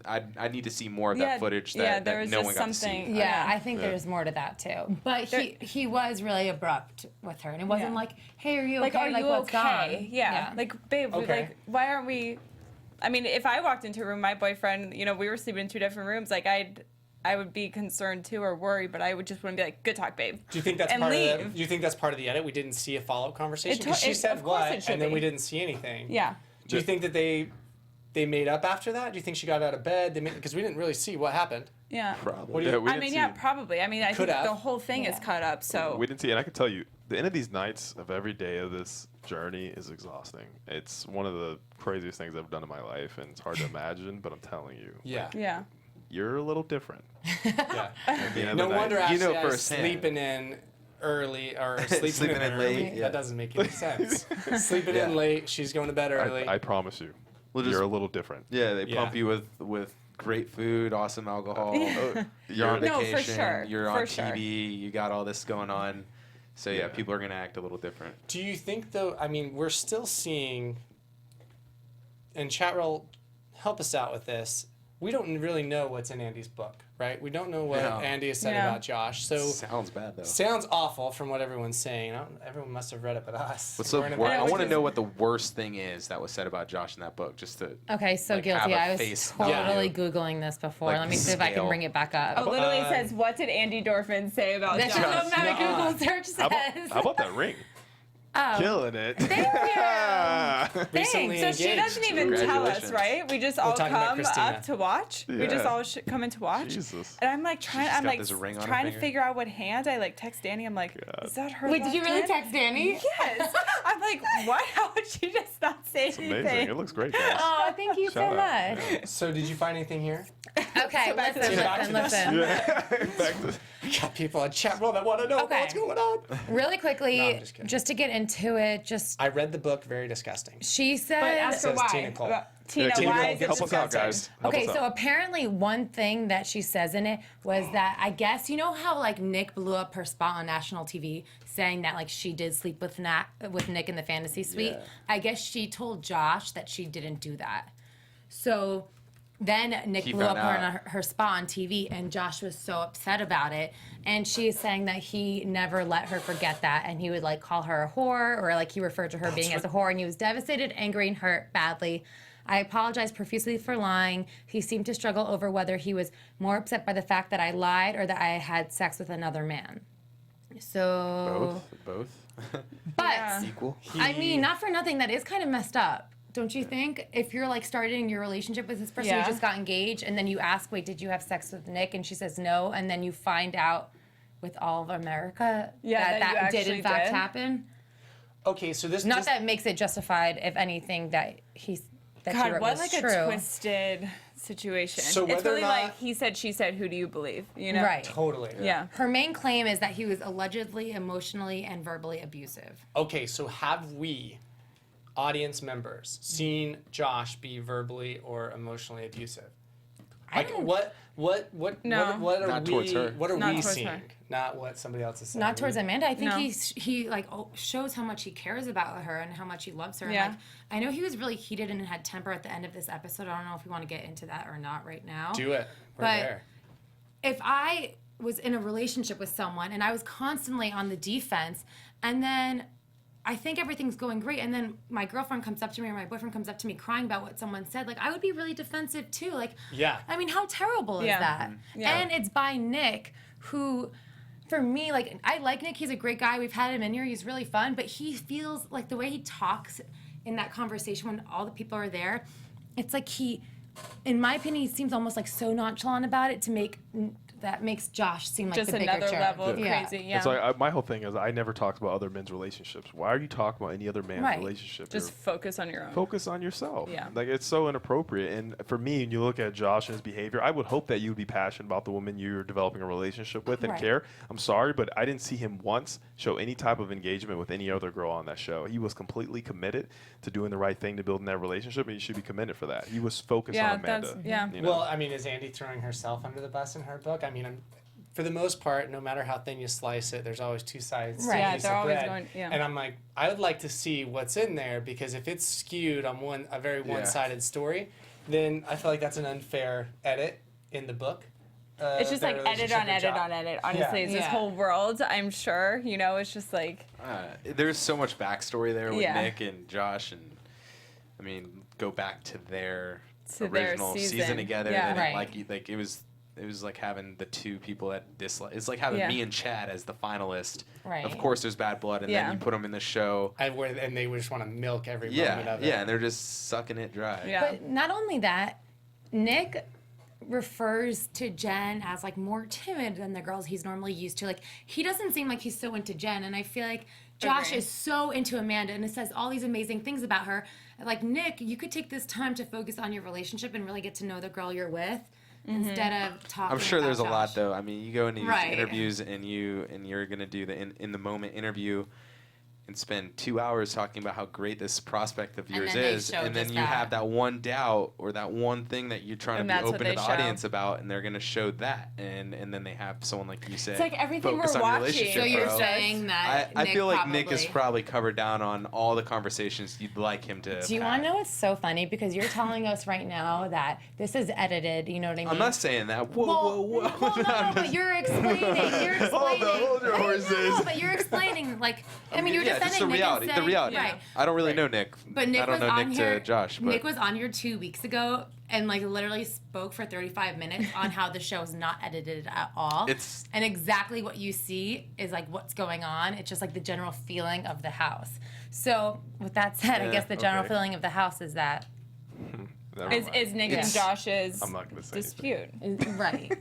I need to see more of that footage that, there that was no just one got to something- see. Yeah, I think there's more to that too. But he was really abrupt with her, and it wasn't Yeah. like, "Hey, are you Like, okay? are like, you what's okay? gone?" Yeah. Like, babe, Okay. like, why aren't we? I mean, if I walked into a room, my boyfriend, we were sleeping in 2 different rooms. Like, I would be concerned too or worried, but I would just want to be like, good talk, babe. Do you think that's and part leave. of the? Do you think that's part of the edit? We didn't see a follow-up conversation. It 'Cause she of said course what, it should and then be. we didn't see anything. Yeah. Do you think that they made up after that? Do you think she got out of bed? Because we didn't really see what happened. Yeah. Probably. What do you- we I didn't mean, see yeah, it. probably. I mean, I Could think have. the whole thing is cut up. So We didn't see it. And I can tell you, the end of these nights of every day of this journey is exhausting. It's one of the craziest things I've done in my life, and it's hard to imagine, but I'm telling you, Yeah. yeah. you're a little different. Yeah. At the end No of the night. wonder You Ashley know is firsthand. sleeping in early or sleeping in late, early. yeah. That doesn't make any sense. Sleeping Yeah. in late. She's going to bed early. I promise you, Well, just- you're a little different. Yeah, they Yeah. pump you with great food, awesome alcohol. You're on No, for vacation. sure, You're for on sure. TV. You got all this going on. So yeah, Yeah. people are gonna act a little different. Do you think though? I mean, we're still seeing. And chat roll, help us out with this. We don't really know what's in Andy's book, right? We don't know what No. Andy has said Yeah. about Josh. So Sounds bad though. sounds awful from what everyone's saying. Everyone must have read it but us. What's the We're in a wor- bad I want to place. know what the worst thing is that was said about Josh in that book. Just to Okay, so like, have guilty. a I was face totally value. Googling this before. Like Let me see if I can scale. bring it back up. It literally says, what did Andy Dorfman say about That's Josh? what my nuh-uh. Google search says. How about that ring? Oh. Killing it. Thank you. Recently So she engaged. doesn't even tell us, Congratulations. right? We just all talking about come Kristina. up to watch. We just Yeah. all come in to watch. Jesus. And I'm like just trying. got I'm like this ring on her trying to finger? figure out what hand. I like text Danny. I'm like, God. is that her? Wait, did you left really hand? text Danny? Yes. I'm like, what? How would she just not say It's anything? amazing. It looks great, guys. Oh, thank you so Shout out. much. Yeah. So did you find anything here? Okay, back to listen, the- back to this. listen. Back to We got people on chat roll that want to know Okay. what's going on. Really quickly, No, I'm just kidding. just to get into it, just I read the book. Very disgusting. she But said. ask her Says why. Tina Cole. Tina, Tina why Cole, is it help us out, disgusting? guys. Help Okay, us so out. apparently one thing that she says in it was that I guess you know how like Nick blew up her spot on national TV saying that like she did sleep with Nick in the fantasy suite. Yeah. I guess she told Josh that she didn't do that. So then Nick He blew up found her, out. her spot on TV, and Josh was so upset about it. And she's saying that he never let her forget that, and he would like call her a whore, or like he referred to her being as a whore, and he was devastated, angry, and hurt badly. I apologize profusely for lying. He seemed to struggle over whether he was more upset by the fact that I lied or that I had sex with another man. So, Both. but Yeah. Equal. I mean, not for nothing, that is kind of messed up. Don't you think? If you're like starting your relationship with this person Yeah. who just got engaged, and then you ask, wait, did you have sex with Nick? And she says no, and then you find out with all of America Yeah, that you that did actually in fact did. happen. Okay, so this Not that makes it justified, if anything, that he God, wrote what was like true. a twisted situation. So It's whether or really not- like he said, she said, who do you believe? You know? Right. totally. Yeah. Her main claim is that he was allegedly emotionally and verbally abusive. Okay, so have we, audience members, seen Josh be verbally or emotionally abusive? Like don't- No. what are Not we towards her. what are Not we towards seeing? her. Not what somebody else is saying. Not towards Amanda. I think No. he like shows how much he cares about her and how much he loves her. Yeah. And, like, I know he was really heated and had temper at the end of this episode. I don't know if we want to get into that or not right now. Do it. We're But- there. If I was in a relationship with someone and I was constantly on the defense, and then I think everything's going great, and then my girlfriend comes up to me or my boyfriend comes up to me crying about what someone said, like I would be really defensive too. Like, Yeah. I mean, how terrible is Yeah. that? Yeah. And it's by Nick, who, for me, like I like Nick. He's a great guy. We've had him in here. He's really fun. But he feels like the way he talks in that conversation when all the people are there, it's like he, in my opinion, he seems almost like so nonchalant about it that makes Josh seem like Just the bigger another jerk. level of Yeah. crazy. Yeah. And so my whole thing is I never talked about other men's relationships. Why are you talking about any other man's Right. relationship? Just focus on your own. Focus on yourself. Yeah. Like it's so inappropriate. And for me, when you look at Josh and his behavior, I would hope that you would be passionate about the woman you're developing a relationship with and Right. care. I'm sorry, but I didn't see him once show any type of engagement with any other girl on that show. He was completely committed to doing the right thing to building that relationship, and he should be commended for that. He was focused Yeah, on Amanda. that's- yeah. You know? Well, I mean, is Andy throwing herself under the bus in her book? I mean, for the most part, no matter how thin you slice it, there's always two sides to Right. a Yeah, piece they're of always bread. going- yeah. And I'm like, I would like to see what's in there, because if it's skewed on a very one-sided story, then I feel like that's an unfair edit in the book. It's just their like edit relationship on with edit Josh. on edit. Honestly, it's this Yeah. whole world, I'm sure. You know, it's just like, There's so much backstory there with Yeah. Nick and Josh, and I mean, go back to their To their original season season. together. Yeah. They didn't Right. like it was like having the two people that dislike. It's like having Yeah. me and Chad as the finalist. Right. Of course, there's bad blood, and Yeah. then you put them in the show. And they just want to milk every moment Yeah, of it. yeah, and they're just sucking it dry. yeah. But not only that, Nick refers to Jen as like more timid than the girls he's normally used to. Like he doesn't seem like he's so into Jen, and I feel like Josh Agree. is so into Amanda, and it says all these amazing things about her. Like Nick, you could take this time to focus on your relationship and really get to know the girl you're with instead of talking. I'm sure about there's a lot Josh. though. I mean, you go into these Right. interviews and you're gonna do the in the moment interview and spend 2 hours talking about how great this prospect of And yours then they is, show and then just you that. have that one doubt or that one thing that you're trying And to be that's what open to they the show. audience about, and they're gonna show that, and then they have someone like you said. It's like everything focus we're on your watching. relationship, So you're bro. saying that I Nick feel like probably, Nick is probably covered down on all the conversations you'd like him to. Do you want to know what's so funny? Because you're telling us right now that this is edited. You know what I mean? I'm not saying that. Whoa, Well, whoa, whoa. well, no, but you're explaining. You're explaining. Hold your I horses. know, but you're explaining. Like, I mean, you're yeah, just defending the Nick reality. and The saying, reality. right? I don't really know Nick. But Nick I don't was know on Nick here. to Josh. But Nick was on here 2 weeks ago and like literally spoke for 35 minutes on how the show is not edited at all. And exactly what you see is like what's going on. It's just like the general feeling of the house. So with that said, I Yeah, guess the general okay. feeling of the house is that Never Is mind. Nick It's- and Josh's I'm not gonna say dispute. right.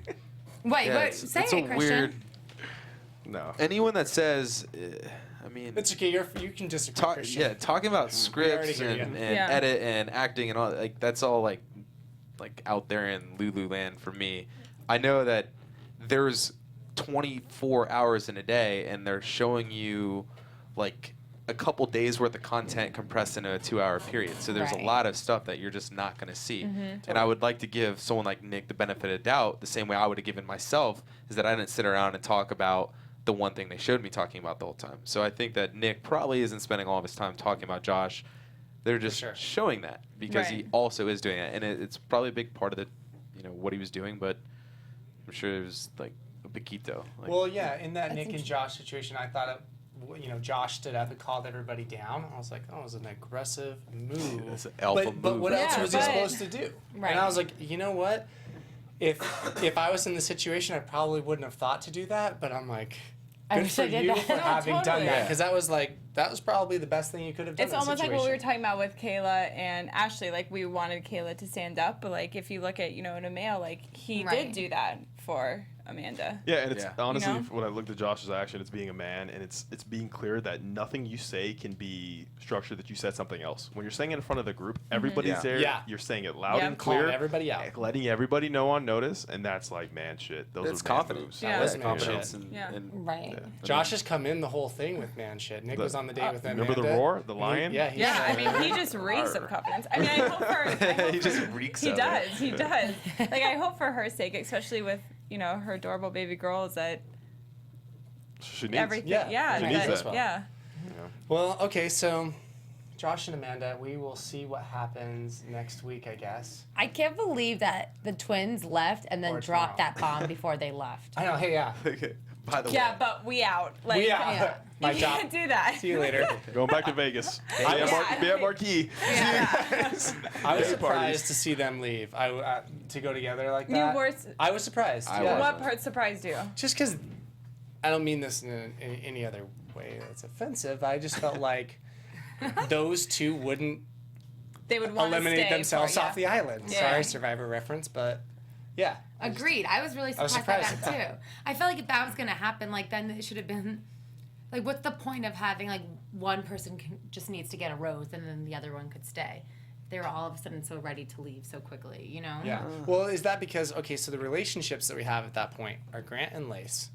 Wait, yeah, what? it's Say a it, Christian. weird. No. Anyone that says, I mean, It's okay. You can disagree. talk, Christian. yeah, talking about scripts hear and, you. and Yeah. edit and acting and all like that's all like out there in Lululand for me. I know that there's 24 hours in a day, and they're showing you like a couple days worth of content compressed into a 2-hour period. So there's Right. a lot of stuff that you're just not going to see. And I would like to give someone like Nick the benefit of doubt, the same way I would have given myself, is that I didn't sit around and talk about the one thing they showed me talking about the whole time. So I think that Nick probably isn't spending all of his time talking about Josh. They're just sure. showing that because he Right. also is doing it, and it's probably a big part of the, what he was doing. But I'm sure it was like a piquito. Like, Well, yeah, in that Nick and Josh situation, I thought Josh stood up and called everybody down. I was like, oh, it was an aggressive move. It's an alpha But move. what else Yeah, was he but- supposed to do? Right. And I was like, you know what? If I was in the situation, I probably wouldn't have thought to do that. But I'm like, I good wish for I did you that. for No, having done totally. that, Yeah. because that was probably the best thing you could have done. It's in the almost like what we were situation. talking about with Kayla and Ashley. Like we wanted Kayla to stand up, but like if you look at in a male, like he Right. did do that for Amanda. Yeah, and it's honestly, You know? when I looked at Josh's action, it's being a man, and it's being clear that nothing you say can be structured that you said something else. When you're saying it in front of the group, everybody's Yeah. there. Yeah. You're saying it loud Yeah. and clear, Calling everybody out. letting everybody know on notice, and that's like man shit. Those It's are man confidence. moves. Yeah. was Yeah, man confidence shit. and, Yeah. and Right. Josh has come in the whole thing with man shit. Nick was on the date with Amanda. Remember the roar, the lion? Yeah, he Yeah, I said- mean, he just reeks of confidence. I mean, I hope for. he just reeks. He of does. It. He does. Like, I hope for her sake, especially with her adorable baby girls, that She needs. everything. Yeah, Yeah. she that- needs that. Yeah. Well, okay, so Josh and Amanda, we will see what happens next week, I guess. I can't believe that the twins left and then Or dropped tomorrow. that bomb before they left. I know. Hey, yeah. Okay. By the Yeah, way, but we out. Like, We out. Yeah. My you job. can't do that. See you later. Going back to Vegas. Be at Yeah. Marquee. I was Parties. surprised to see them leave. To go together like You that. were. I was surprised. I yeah. was. What part surprised you? Just because I don't mean this in any other way that's offensive. I just felt like those two wouldn't They would want eliminate to stay themselves for, off the island. Yeah. Sorry, Survivor reference, but yeah. Agreed. I was really was surprised by surprised that at too. I felt like if that was gonna happen, like then it should have been, like, what's the point of having like one person just needs to get a rose and then the other one could stay? They were all of a sudden so ready to leave so quickly, you know? Yeah. Well, is that because so the relationships that we have at that point are Grant and Lace,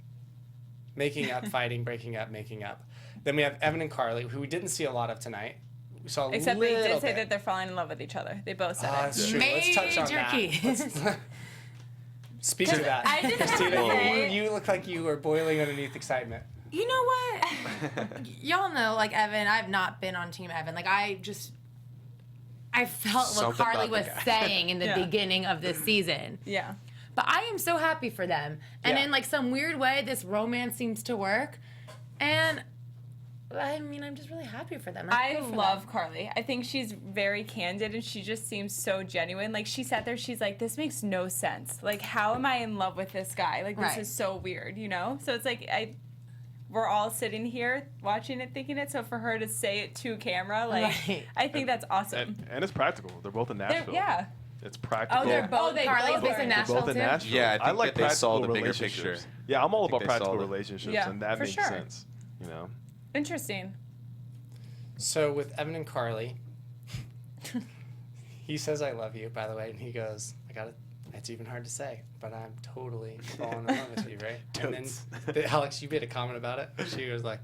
making up, fighting, breaking up, making up. Then we have Evan and Carly, who we didn't see a lot of tonight. We saw a Except they little did say bit. that they're falling in love with each other. They both said it. That's true. Let's touch on Major that. keys. Speak to that. I didn't have Christina, to say- you look like you are boiling underneath excitement. You know what? Y'all know, like, Evan, I've not been on Team Evan. Like, I felt what Something Carly about was the guy. saying in the Yeah. beginning of this season. Yeah. But I am so happy for them. And Yeah. in, like, some weird way, this romance seems to work. And, I mean, I'm just really happy for them. I feel for love them. Carly. I think she's very candid and she just seems so genuine. Like, she sat there, she's like, this makes no sense. Like, how am I in love with this guy? Like, this Right. is so weird, you know? So it's like, we're all sitting here watching it, thinking it. So for her to say it to camera, like, Right. I think that's awesome. And it's practical. They're both in They're- Nashville. yeah. It's practical. Oh, they're both. they Carly's both based are. in They're They're Nashville both in too. Nashville. Yeah, I think like that they saw practical the bigger relationships. picture. Yeah, I'm all about think they saw practical the- relationships, Yeah, and that for makes sure. sense. You know. Interesting. So with Evan and Carly, he says I love you, by the way, and he goes, I got it. It's even hard to say, but I'm totally falling in love with you, right? And Totes. then Alex, you made a comment about it. She was like,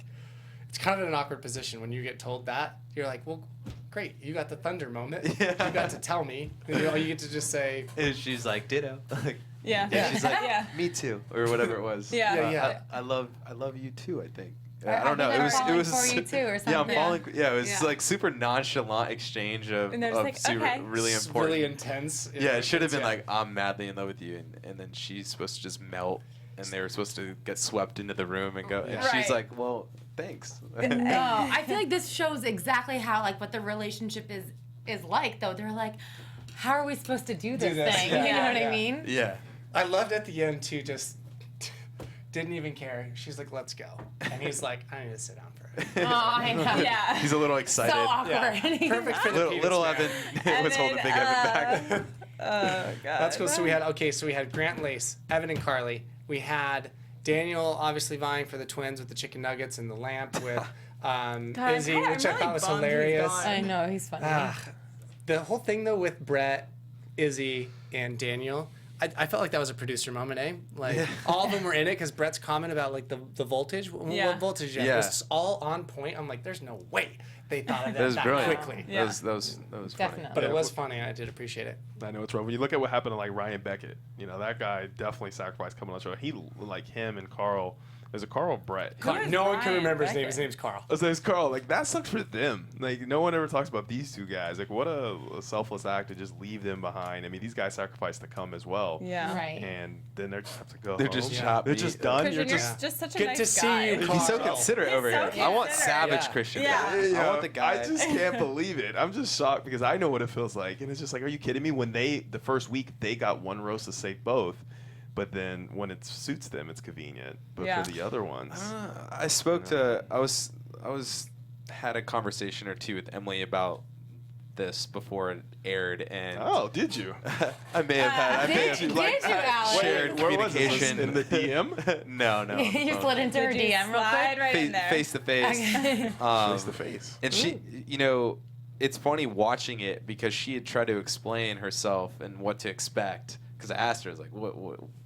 it's kind of an awkward position when you get told that. You're like, well, great, you got the thunder moment. Yeah. You got to tell me. And you get to just say, And she's like, ditto. Like, Yeah. Yeah. she's like, Yeah. me too, or whatever it was. Yeah. Yeah. I love you too. I think. Or I don't know. think It was. I'm It falling was. for you too, or Yeah, I'm something. falling. Yeah, it was Yeah. like super nonchalant exchange of And they're just like, super, okay. really it's important. really intense. Yeah, it should have been Yeah. like, I'm madly in love with you, and then she's supposed to just melt, and they were supposed to get swept into the room and go. And Yeah. she's Right. like, well, thanks. No, I feel like this shows exactly how, like, what the relationship is like, though. They're like, how are we supposed to do this this, thing? yeah, You know what yeah. I mean? Yeah. I loved at the end too, just didn't even care. She's like, let's go. And he's like, I need to sit down for a minute. Oh, I know. Yeah. He's a little excited. So awkward. Yeah. Perfect for the Little, penis little man. Evan And was holding then, big Evan back. Oh, God. That's cool. So we had Grant and Lace, Evan and Carly. We had Daniel obviously vying for the twins with the chicken nuggets and the lamp with Izzy, I'm which I really thought was bummed he's hilarious. gone. I know, he's funny. The whole thing though with Brett, Izzy, and Daniel, I felt like that was a producer moment, eh? Like all of them were in it because Brett's comment about like the voltage. Yeah. What voltage? Yeah. Was all on point. I'm like, there's no way they thought of That was that brilliant. quickly. Yeah. That was funny. Definitely. But Yeah, it was funny. I did appreciate it. I know it's wrong. When you look at what happened to like Ryan Beckett, you know that guy definitely sacrificed coming on the show. He like him and Carl. Is it Carl or Brett? Who is No one can Ryan remember his name. Beckett? His name's Carl. So it's Carl. Like that sucks for them. Like no one ever talks about these two guys. Like what a selfless act to just leave them behind. I mean these guys sacrificed to come as well. Yeah. Right. And then they just have to go. They're home. just Yeah. choppy. They're just done. Christian, You're you're just. just such a Good nice to see guy. you, He's so Carl. considerate He's over so here. I want considerate. savage Yeah. Christian. Yeah. I want the guy. I just can't believe it. I'm just shocked because I know what it feels like, and it's just like, are you kidding me? When the first week they got one roast to save both, but then when it suits them, it's convenient. But Yeah. for the other ones, I spoke to. I was had a conversation or two with Emily about this before it aired, and Oh, did you? I may have had. I may Did have you, Alex? shared Where was it? communication In the DM? No, no. You slid into her Did you DM real slide quick. right in there? Face to face. Face to face. And she, you know, it's funny watching it because she had tried to explain herself and what to expect. Because I asked her, I was like,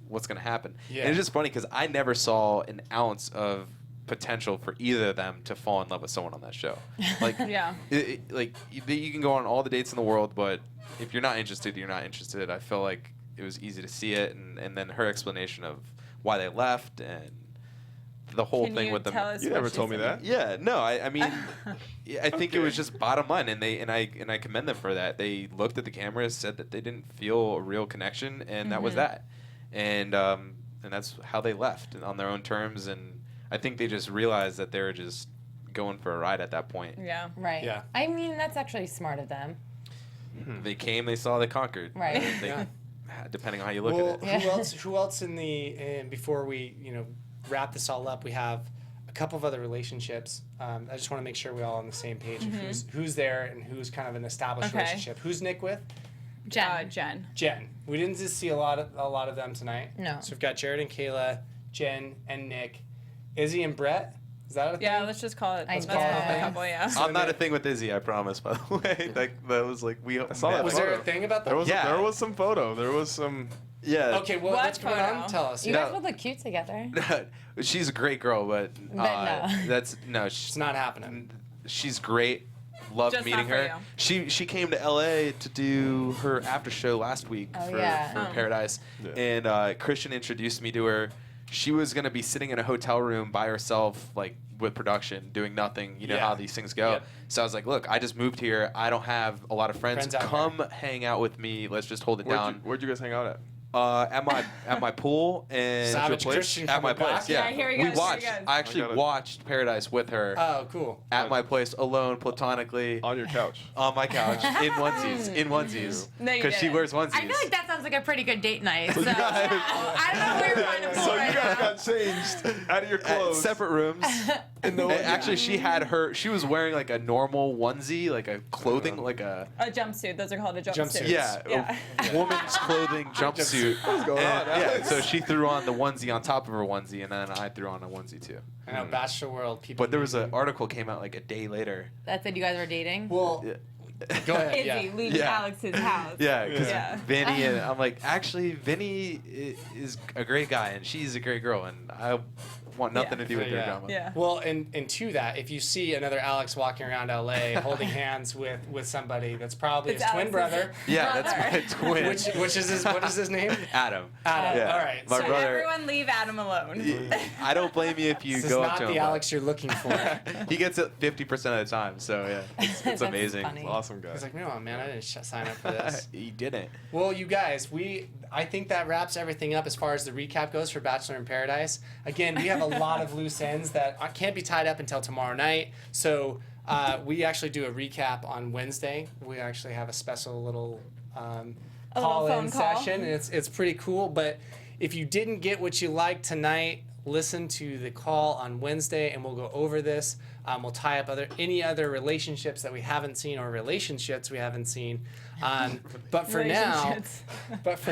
what's going to happen? Yeah. And it's just funny because I never saw an ounce of potential for either of them to fall in love with someone on that show. Like, Yeah. like you can go on all the dates in the world, but if you're not interested, you're not interested. I feel like it was easy to see it, and then her explanation of why they left and the whole Can thing you with them. tell us You what never she told me said? that. Yeah, no, I mean, I think it was just bottom line, and I commend them for that. They looked at the cameras, said that they didn't feel a real connection, and that was that, and that's how they left on their own terms, and I think they just realized that they were just going for a ride at that point. Yeah. Right. Yeah. I mean, that's actually smart of them. They came, they saw, they conquered. Right. They, Yeah. Depending on how you look Well, at it. Yeah. who else in the before we wrap this all up, we have a couple of other relationships. I just want to make sure we're all on the same page of who's there and who's kind of an established Okay. relationship. Who's Nick with? Jen. Jen. We didn't just see a lot of them tonight. No. So we've got Jared and Kayla, Jen and Nick, Izzy and Brett. Is that a thing? Yeah, let's just call it. I Let's call it a guess. couple. Yeah. I'm not a thing with Izzy, I promise, by the way. That was like, we saw that Was photo. there a thing about that? There was some photo. There was some. yeah. Okay, What what's going on? photo? Tell us. You No. guys would look cute together. She's a great girl, but, no. that's It's she's not happening. she's great. Loved Just meeting not for her. She came to LA to do her after show last week Oh, for yeah. Oh. Paradise, Yeah. and Christian introduced me to her. She was gonna be sitting in a hotel room by herself, like with production, doing nothing. You know Yeah. how these things go. Yep. So I was like, look, I just moved here. I don't have a lot of friends. Friends out Come hang out with me. Let's just hold it down. Where'd you guys hang out at? At my pool and Savage place? Christian at my coming place. back? Yeah, Yeah, here he we goes, here he watched. goes. I actually gotta- watched Paradise with her Oh, cool. at my place alone, platonically, On your couch. on my couch in onesies. In onesies, No, you because she didn't. wears onesies. I feel like that sounds like a pretty good date night. So you guys- I don't know where you're trying to pull So you right guys now. got changed out of your At clothes. separate rooms. in the And actually, she was wearing like a normal onesie, like a clothing, like a A jumpsuit. Those are called a jumpsuit. Jumpsuit. yeah, a woman's clothing jumpsuit. What's going on? Yeah, so she threw on the onesie on top of her onesie, and then I threw on a onesie too. I know, Bachelor World people. But there was an article came out like a day later. That said, you guys were dating. Well, Yeah. go ahead. Izzy Yeah. leaves Yeah. Alex's house. Yeah, because Yeah. Vinny and I'm like, actually, Vinny is a great guy and she's a great girl, and I want nothing to do with their Yeah. drama. Yeah. Well, and to that, if you see another Alex walking around LA holding hands with somebody, that's probably It's his twin Alex's brother. Yeah, that's my twin. Which is his what is his name? Adam. Adam. Yeah. All right. My So brother. everyone leave Adam alone. I don't blame you if you This is go up not to the him. Alex you're looking for. He gets it 50% of the time, so yeah, it's That's amazing. funny. Awesome guy. He's like, no, man, I didn't sign up for this. He didn't. Well, you guys, I think that wraps everything up as far as the recap goes for Bachelor in Paradise. Again, we have a lot of loose ends that can't be tied up until tomorrow night. So we actually do a recap on Wednesday. We actually have a special little little call-in phone call. session. It's pretty cool. But if you didn't get what you liked tonight, listen to the call on Wednesday, and we'll go over this. We'll tie up any other relationships that we haven't seen or relationships we haven't seen. But for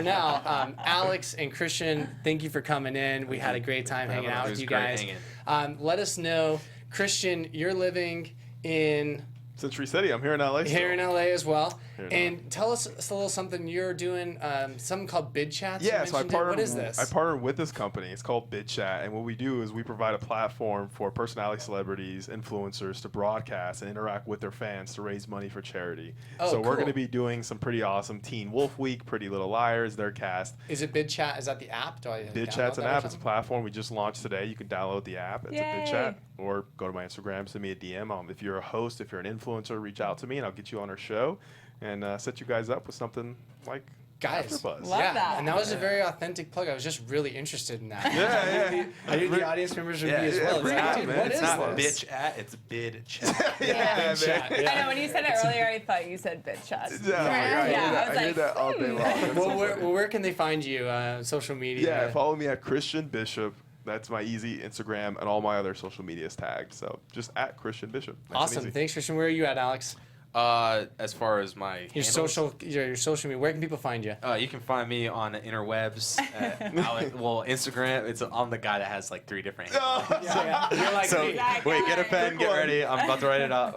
now, Alex and Christian, thank you for coming in. We had a great time hanging out It with was you great guys. hanging. Let us know, Christian, you're living in Century City. I'm here in LA. here in still. LA as well. Here in And tell us a little something you're doing, something called Bid Chats. you Yeah, so I mentioned it. partnered. What is this? I partnered with this company. It's called Bid Chat, and what we do is we provide a platform for personality, celebrities, influencers to broadcast and interact with their fans to raise money for charity. Oh, so we're going cool. to be doing some pretty awesome Teen Wolf Week, Pretty Little Liars, their cast. Is it Bid Chat? Is that the app? Do I Bid download Chat's an that or app. It's a something? platform we just launched today. You can download the app. It's a Yay. Bid Chat, or go to my Instagram, send me a DM. If you're a host, if you're an influencer, reach out to me, and I'll get you on our show and set you guys up with something like Guys, AfterBuzz. Love yeah, that. and that was a very authentic plug. I was just really interested in that. Yeah. I knew the audience members would be as well. It's bring like, it on, dude, man. what It's is Not this? bitch at, it's bid chat. Yeah, Chat, man. yeah. I know when you said it earlier, I thought you said bitch chat. Yeah, Yeah, I was I hear like, that all day long. That's Well, so where, funny. well, where can they find you? Social media. Yeah, follow me at Christian Bishop. That's my easy Instagram, and all my other social media is tagged. So just at Christian Bishop. Nice and Awesome. easy. Thanks, Christian. Where are you at, Alex? As far as my Your social media. Where can people find you? you can find me on the interwebs. Instagram. I'm the guy that has like 3 different handles. You're like So me. wait, get a pen, get ready. I'm about to write it up.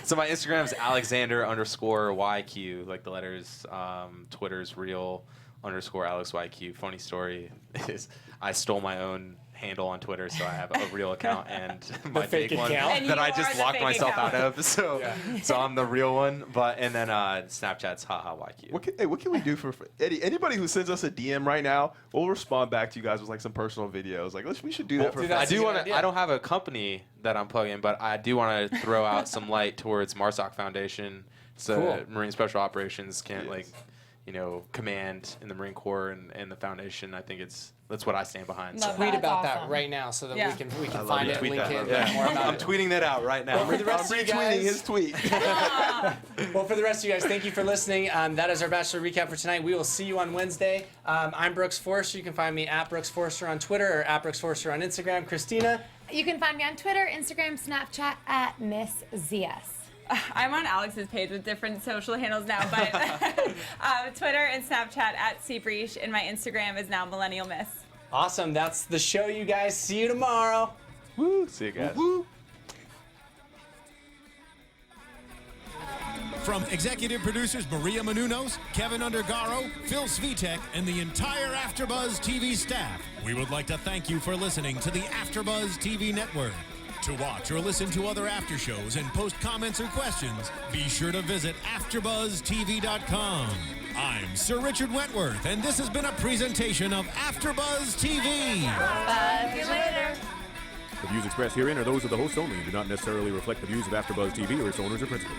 So my Instagram is Alexander_YQ, like the letters. Twitter's real_AlexYQ. Funny story is I stole my own handle on Twitter, so I have a real account and my fake fake one account? And that you I are just the locked fake myself account. out of. So I'm the real one. And then Snapchat's HaHaYQ. What can we do for anybody who sends us a DM right now? We'll respond back to you guys with like some personal videos. Like we should do that for. do that. I That's a do good want to. idea. I don't have a company that I'm plugging, but I do want to throw out some light towards MARSOC Foundation, so Cool. Marine Special Operations can command in the Marine Corps and the foundation. I think that's what I stand behind. Love So. Tweet That's about that awesome. right now so that Yeah. we can love find you. it, Tweet link that. it, Yeah. learn more about I'm it. tweeting that out right now. For the rest of you retweeting his guys, tweet. well, for the rest of you guys, thank you for listening. That is our Bachelor recap for tonight. We will see you on Wednesday. I'm Brooks Forster. You can find me at Brooks Forster on Twitter or at Brooks Forster on Instagram. Kristina. You can find me on Twitter, Instagram, Snapchat at Miss Zias. I'm on Alex's page with different social handles now, but Twitter and Snapchat at Briche, and my Instagram is now Millennial Miss. Awesome. That's the show, you guys. See you tomorrow. Woo. See you guys. From executive producers Maria Menounos, Kevin Undergaro, Phil Svitek, and the entire AfterBuzz TV staff, we would like to thank you for listening to the AfterBuzz TV network. To watch or listen to other after shows and post comments or questions, be sure to visit AfterBuzzTV.com. I'm Sir Richard Wentworth, and this has been a presentation of AfterBuzz TV. See you later. The views expressed herein are those of the hosts only and do not necessarily reflect the views of AfterBuzz TV or its owners or principals.